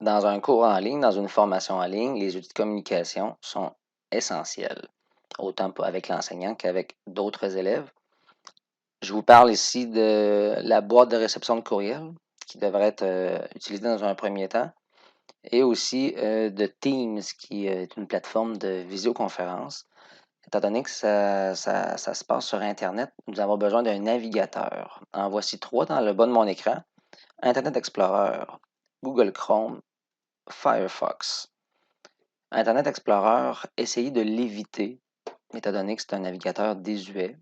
Dans un cours en ligne, dans une formation en ligne, les outils de communication sont essentiels, autant avec l'enseignant qu'avec d'autres élèves. Je vous parle ici de la boîte de réception de courriel qui devrait être utilisée dans un premier temps et aussi de Teams qui est une plateforme de visioconférence. Étant donné que ça se passe sur Internet, nous avons besoin d'un navigateur. En voici trois dans le bas de mon écran. Internet Explorer, Google Chrome, Firefox. Internet Explorer, essayez de l'éviter, étant donné que c'est un navigateur désuet.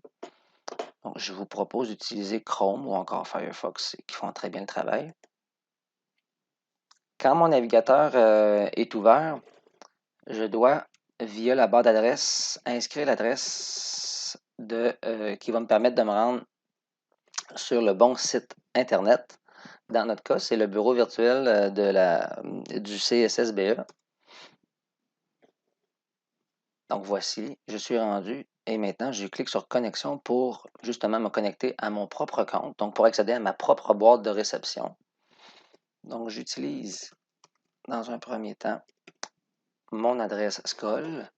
Donc, je vous propose d'utiliser Chrome ou encore Firefox qui font très bien le travail. Quand mon navigateur est ouvert, je dois, via la barre d'adresse, inscrire l'adresse qui va me permettre de me rendre sur le bon site Internet. Dans notre cas, c'est le bureau virtuel du CSSBE. Donc voici, je suis rendu et maintenant je clique sur connexion pour justement me connecter à mon propre compte, donc pour accéder à ma propre boîte de réception. Donc j'utilise dans un premier temps mon adresse SCOL,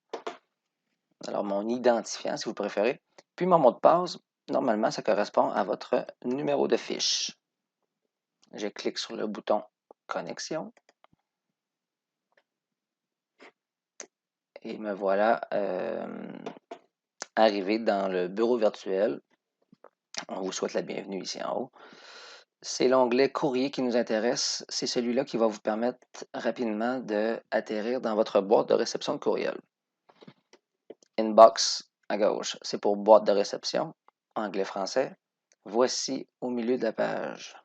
alors mon identifiant si vous préférez, puis mon mot de passe. Normalement, ça correspond à votre numéro de fiche. Je clique sur le bouton connexion et me voilà arrivé dans le bureau virtuel. On vous souhaite la bienvenue ici en haut. C'est l'onglet courrier qui nous intéresse. C'est celui-là qui va vous permettre rapidement d'atterrir dans votre boîte de réception de courriel. Inbox à gauche, c'est pour boîte de réception, anglais-français. Voici au milieu de la page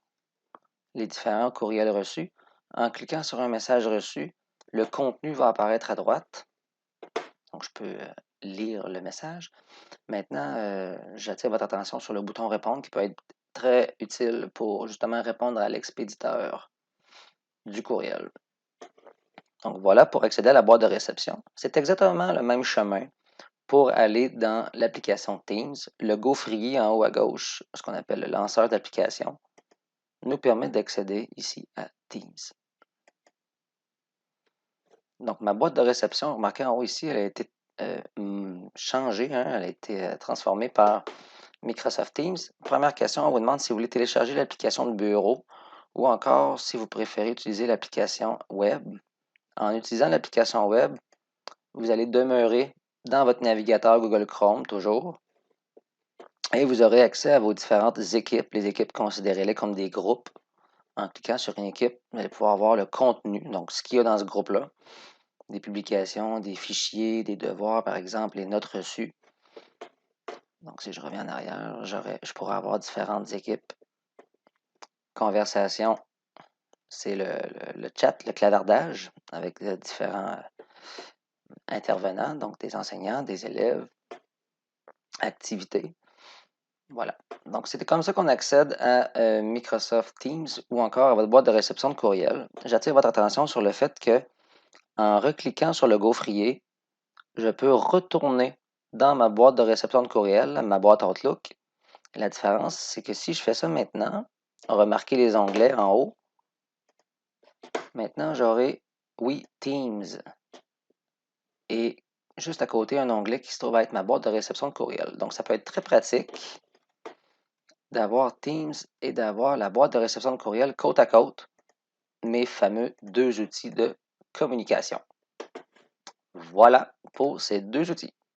les différents courriels reçus. En cliquant sur un message reçu, le contenu va apparaître à droite. Donc, je peux lire le message. Maintenant, j'attire votre attention sur le bouton répondre qui peut être très utile pour justement répondre à l'expéditeur du courriel. Donc voilà pour accéder à la boîte de réception. C'est exactement le même chemin pour aller dans l'application Teams. Le gaufrier en haut à gauche, ce qu'on appelle le lanceur d'application, nous permet d'accéder ici à Teams. Donc ma boîte de réception, remarquez en haut ici, elle a été changée, hein, elle a été transformée par Microsoft Teams. Première question, on vous demande si vous voulez télécharger l'application de bureau ou encore si vous préférez utiliser l'application web. En utilisant l'application web, vous allez demeurer dans votre navigateur Google Chrome toujours et vous aurez accès à vos différentes équipes. Les équipes, considérez-les comme des groupes. En cliquant sur une équipe, vous allez pouvoir voir le contenu, donc ce qu'il y a dans ce groupe-là, des publications, des fichiers, des devoirs, par exemple, les notes reçues. Donc, si je reviens en arrière, je pourrais avoir différentes équipes. Conversation, c'est le chat, le clavardage avec différents intervenants, donc des enseignants, des élèves, activités. Voilà. Donc, c'est comme ça qu'on accède à Microsoft Teams ou encore à votre boîte de réception de courriel. J'attire votre attention sur le fait que, en recliquant sur le gaufrier, je peux retourner dans ma boîte de réception de courriel, ma boîte Outlook. La différence, c'est que si je fais ça maintenant, remarquez les onglets en haut. Maintenant, j'aurai, oui, Teams. Et juste à côté, un onglet qui se trouve à être ma boîte de réception de courriel. Donc, ça peut être très pratique d'avoir Teams et d'avoir la boîte de réception de courriel côte à côte, mes fameux deux outils de communication. Voilà pour ces deux outils.